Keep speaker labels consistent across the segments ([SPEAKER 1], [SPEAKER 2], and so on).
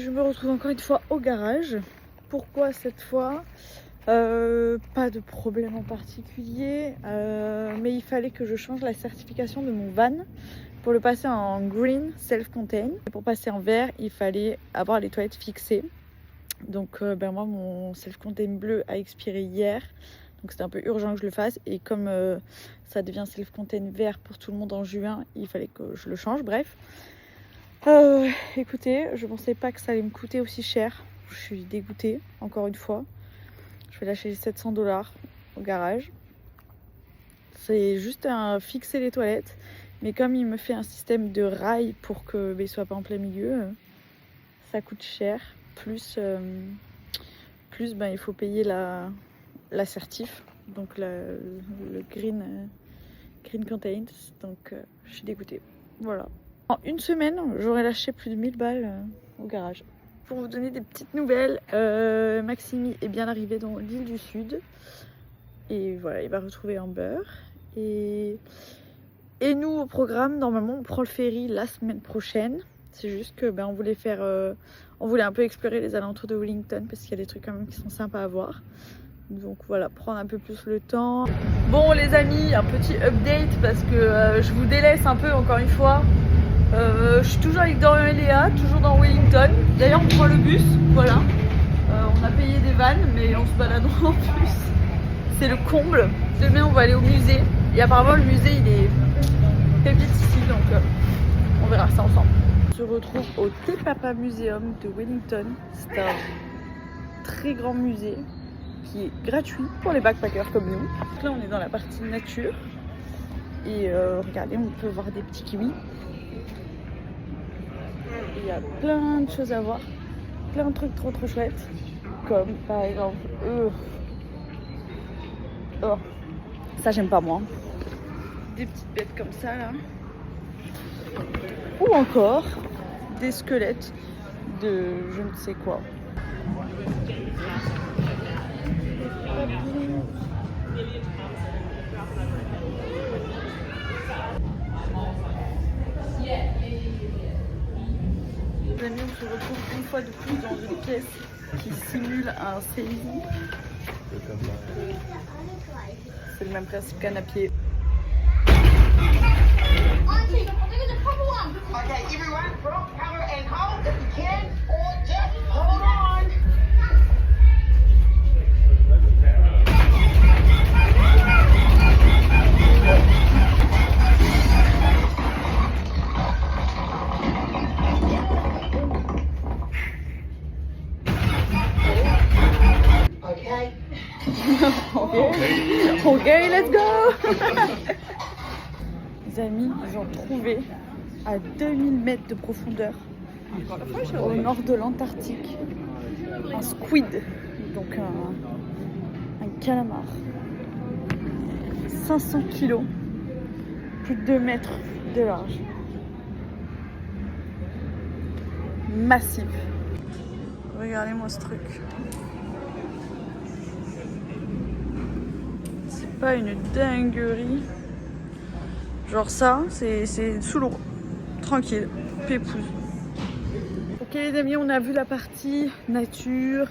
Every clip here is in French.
[SPEAKER 1] Je me retrouve encore une fois au garage. Pourquoi cette fois? Pas de problème en particulier, mais il fallait que je change la certification de mon van pour le passer en green self-contained. Pour passer en vert, il fallait avoir les toilettes fixées. Donc moi, mon self-contained bleu a expiré hier. Donc c'était un peu urgent que je le fasse. Et comme ça devient self-contained vert pour tout le monde en juin, il fallait que je le change. Bref. Écoutez, je pensais pas que ça allait me coûter aussi cher. Je suis dégoûtée, encore une fois. Je vais lâcher 700 $ au garage. C'est juste à fixer les toilettes. Mais comme il me fait un système de rail pour que il soit pas en plein milieu, ça coûte cher. Plus il faut payer la certif, donc le green contained. Donc je suis dégoûtée. Voilà. En une semaine, j'aurais lâché plus de 1000 balles au garage. Pour vous donner des petites nouvelles, Maximi est bien arrivé dans l'île du Sud. Et voilà, il va retrouver Amber. Et nous, au programme, normalement, on prend le ferry la semaine prochaine. C'est juste que on voulait on voulait un peu explorer les alentours de Wellington parce qu'il y a des trucs quand même qui sont sympas à voir. Donc voilà, prendre un peu plus le temps. Bon les amis, un petit update parce que je vous délaisse un peu encore une fois. Je suis toujours avec Dorian et Léa, toujours dans Wellington. D'ailleurs on prend le bus, voilà. On a payé des vannes mais on se balade en bus. C'est le comble. Demain on va aller au musée. Et apparemment le musée il est pépite ici donc on verra ça ensemble. On se retrouve au Te Papa Museum de Wellington. C'est un très grand musée qui est gratuit pour les backpackers comme nous. Donc là on est dans la partie nature. Et regardez, on peut voir des petits kiwis. Il y a plein de choses à voir, plein de trucs trop chouettes, comme par exemple ça j'aime pas moi, des petites bêtes comme ça là, ou encore des squelettes de je ne sais quoi. Les amis, on se retrouve une fois de plus dans une pièce qui simule un séisme. C'est le même principe qu'un à pied. Ok, let's go. Les amis, ils ont trouvé à 2000 mètres de profondeur, au nord de l'Antarctique, un squid, donc un calamar. 500 kilos, plus de 2 mètres de large. Massif. Regardez-moi ce truc. Pas une dinguerie. Genre ça, c'est sous l'eau. Tranquille, pépouze. Ok les amis, on a vu la partie nature,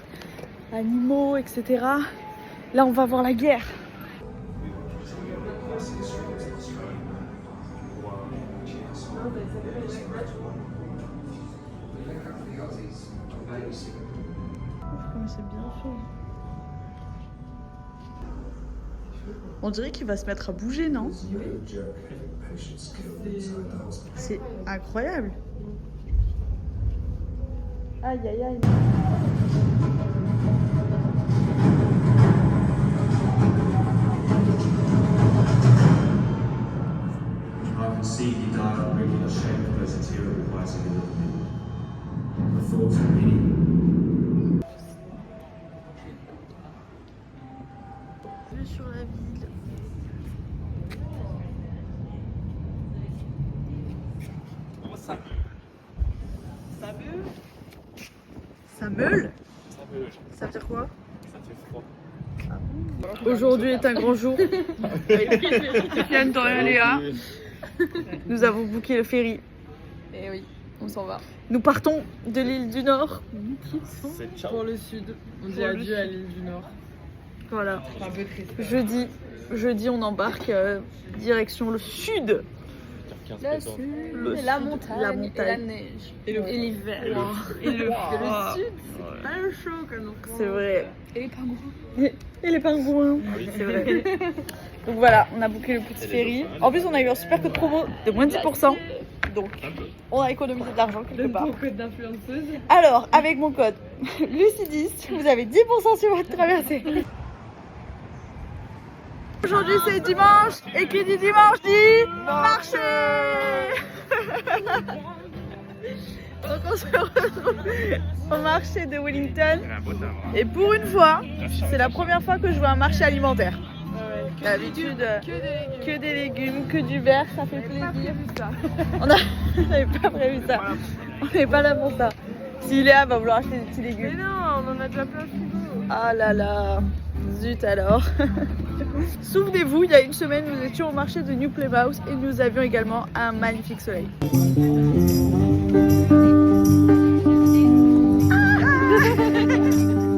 [SPEAKER 1] animaux, etc. Là, on va voir la guerre. Comme c'est bien fait. On dirait qu'il va se mettre à bouger, non? C'est incroyable. Aïe aïe aïe. Vue sur la ville. Ça. Ça meule. Ça meule. Ça veut dire quoi? Ça fait froid. Aujourd'hui est un grand jour. Dorian et Léa. Nous avons booké le ferry.
[SPEAKER 2] Et oui, on s'en va.
[SPEAKER 1] Nous partons de l'île du Nord.
[SPEAKER 2] C'est ciao.
[SPEAKER 3] Pour le sud. On dit
[SPEAKER 1] Pour le
[SPEAKER 3] adieu à
[SPEAKER 1] sud.
[SPEAKER 3] l'île du Nord.
[SPEAKER 1] Voilà.
[SPEAKER 3] C'est un peu triste.
[SPEAKER 1] Jeudi on embarque direction le sud.
[SPEAKER 3] Le sud,
[SPEAKER 1] Le
[SPEAKER 3] la
[SPEAKER 1] sud,
[SPEAKER 3] montagne,
[SPEAKER 1] la
[SPEAKER 3] et
[SPEAKER 1] montagne.
[SPEAKER 3] la neige.
[SPEAKER 1] Et le
[SPEAKER 3] l'hiver.
[SPEAKER 1] Et le
[SPEAKER 3] Le
[SPEAKER 1] froid.
[SPEAKER 3] sud, c'est pas le chaud comme nous.
[SPEAKER 1] C'est vrai.
[SPEAKER 3] Et les pingouins.
[SPEAKER 1] Et les pingouins. C'est vrai. Donc voilà, on a booké le petit ferry. En plus, on a eu un super code promo de moins de 10%. Donc, on a économisé de l'argent quelque part.
[SPEAKER 3] Bon code d'influenceuse.
[SPEAKER 1] Alors, avec mon code Lucie10, vous avez 10% sur votre traversée. Aujourd'hui, c'est dimanche. Et qui dit dimanche dit marché. Donc, on se retrouve au marché de Wellington. Et pour une fois, c'est la première fois que je vois un marché alimentaire. D'habitude, que des légumes, que du verre, ça fait plaisir. On n'avait pas prévu ça. On n'est pas là pour ça. Si Léa va vouloir acheter des petits légumes.
[SPEAKER 3] Mais non, on en a déjà plein le frigo.
[SPEAKER 1] Ah là là, zut alors. Souvenez-vous, il y a une semaine, nous étions au marché de New Plymouth et nous avions également un magnifique soleil.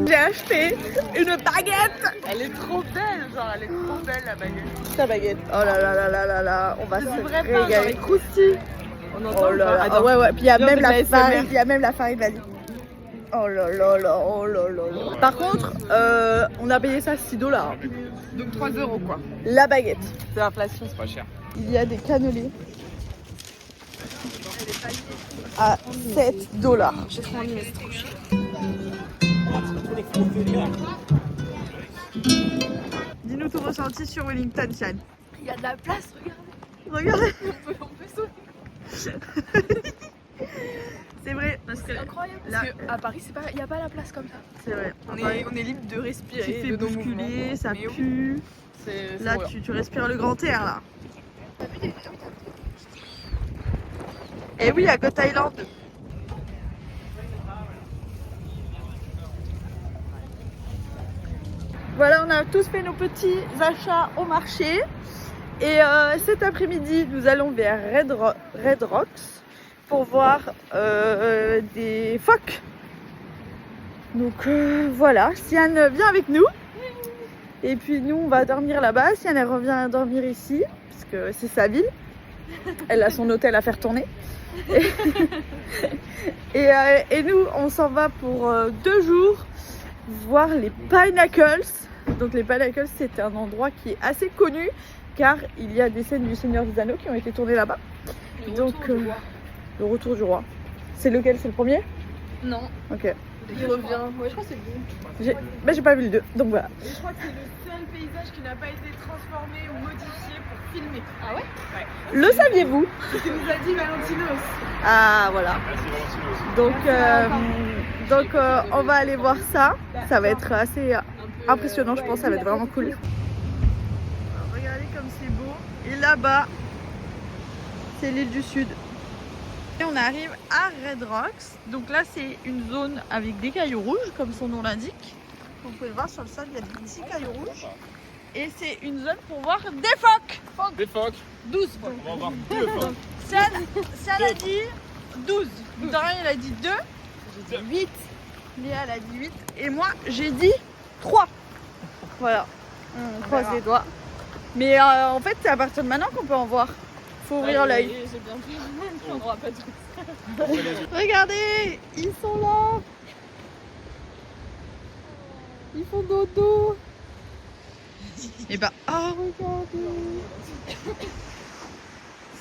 [SPEAKER 1] J'ai acheté une baguette.
[SPEAKER 3] Elle est trop belle, genre elle est trop belle la baguette.
[SPEAKER 1] Ta baguette. Oh là là là là là là, on va se
[SPEAKER 3] vrai pain, genre les
[SPEAKER 1] régaler.
[SPEAKER 3] croustilles. On entend
[SPEAKER 1] Oh
[SPEAKER 3] ou
[SPEAKER 1] là
[SPEAKER 3] pas
[SPEAKER 1] là,
[SPEAKER 3] Attends.
[SPEAKER 1] ah ouais ouais, puis il y a
[SPEAKER 3] Viens
[SPEAKER 1] même
[SPEAKER 3] de
[SPEAKER 1] la
[SPEAKER 3] la
[SPEAKER 1] farine,
[SPEAKER 3] ASMR.
[SPEAKER 1] il y a même la farine vanille. Oh là là là, oh là là là. Par contre, on a payé ça 6 $.
[SPEAKER 3] Donc 3 € quoi.
[SPEAKER 1] La baguette.
[SPEAKER 3] C'est l'inflation.
[SPEAKER 2] C'est pas cher.
[SPEAKER 1] Il y a des cannelés à 7 $.
[SPEAKER 3] J'ai trop envie mais c'est trop cher.
[SPEAKER 1] Dis-nous ton ressenti sur Wellington, Sian.
[SPEAKER 3] Il y a de la place, regarde.
[SPEAKER 1] Regardez,
[SPEAKER 3] On peut sauter.
[SPEAKER 1] c'est vrai, parce que
[SPEAKER 3] C'est incroyable.
[SPEAKER 1] Là-
[SPEAKER 3] Parce qu'à Paris, il n'y a pas la place comme ça.
[SPEAKER 1] c'est vrai.
[SPEAKER 3] On est libre de respirer.
[SPEAKER 1] Tu fais
[SPEAKER 3] de nos
[SPEAKER 1] bousculer,
[SPEAKER 3] mouvements.
[SPEAKER 1] ça
[SPEAKER 3] Mais oui,
[SPEAKER 1] pue.
[SPEAKER 3] c'est
[SPEAKER 1] Là,
[SPEAKER 3] trop bien.
[SPEAKER 1] tu respires le grand air là. Et oui, à Goat Island. Voilà, on a tous fait nos petits achats au marché. Et cet après-midi, nous allons vers Red Rocks pour voir des phoques. Donc voilà, Sian vient avec nous. Et puis nous, on va dormir là-bas. Sian, elle revient dormir ici, puisque c'est sa ville. Elle a son hôtel à faire tourner. Et nous, on s'en va pour 2 jours voir les Pinnacles. Donc les Pinnacles, c'est un endroit qui est assez connu car il y a des scènes du Seigneur des Anneaux qui ont été tournées là-bas. Donc le retour du roi. C'est lequel? C'est le premier?
[SPEAKER 3] Non,
[SPEAKER 1] Ok.
[SPEAKER 3] il revient. Ouais, je crois que c'est le bon.
[SPEAKER 1] J'ai pas vu le 2, donc voilà.
[SPEAKER 4] Je crois que c'est le seul paysage qui n'a pas été transformé ou modifié pour filmer.
[SPEAKER 3] Ah ouais?
[SPEAKER 1] Le saviez-vous?
[SPEAKER 4] C'est ce que nous a dit Valentinos.
[SPEAKER 1] Ah voilà. Donc on va aller voir ça. Ça va être assez impressionnant, je pense. Ça va être vraiment cool. Regardez comme c'est beau. Et là-bas, c'est l'île du Sud. Et on arrive à Red Rocks. Donc là, c'est une zone avec des cailloux rouges, comme son nom l'indique. Vous pouvez voir sur le sol, il y a des petits cailloux rouges. Et c'est une zone pour voir des phoques.
[SPEAKER 2] Des phoques.
[SPEAKER 1] 12.
[SPEAKER 2] On va voir 2 phoques.
[SPEAKER 1] Sian a dit 12. Dorian il a dit 2. J'ai dit 8. Léa elle a dit 8. Et moi j'ai dit 3. Voilà. On croise les doigts. Mais en fait c'est à partir de maintenant qu'on peut en voir. Faut ouvrir l'œil.
[SPEAKER 3] J'ai bien vu. On n'aura pas tout.
[SPEAKER 1] Regardez, ils sont là. Ils font dodo. Et bah, oh regardez.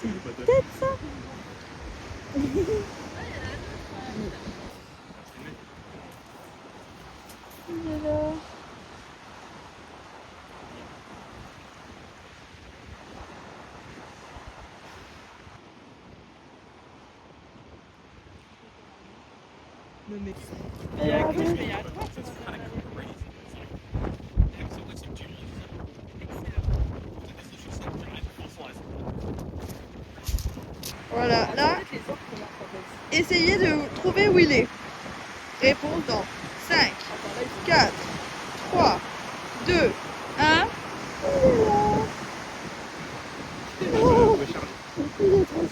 [SPEAKER 1] C'est peut-être ça. Il est là. Voilà, là, essayez de trouver où il est. Réponse dans 5, 4, 3, 2, 1. Il est trop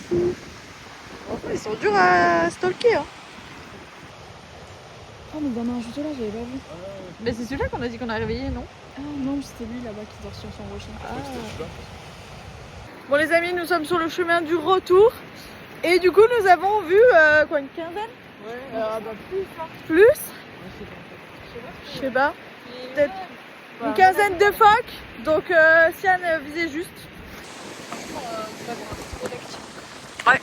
[SPEAKER 1] chou. Ils sont durs à stalker. Hein. Oh, mais il y en a un juste là, j'avais pas vu.
[SPEAKER 3] Mais c'est celui-là qu'on a dit qu'on a réveillé, non?
[SPEAKER 4] Ah non, c'était lui là-bas qui dort sur son rocher.
[SPEAKER 1] Bon les amis, nous sommes sur le chemin du retour. Et du coup, nous avons vu quoi, une quinzaine?
[SPEAKER 4] Ouais, bah plus hein.
[SPEAKER 1] Plus? Je sais pas. Peut-être une quinzaine de phoques. Donc Sian visait juste. Ouais.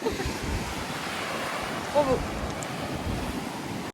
[SPEAKER 1] Trop beau.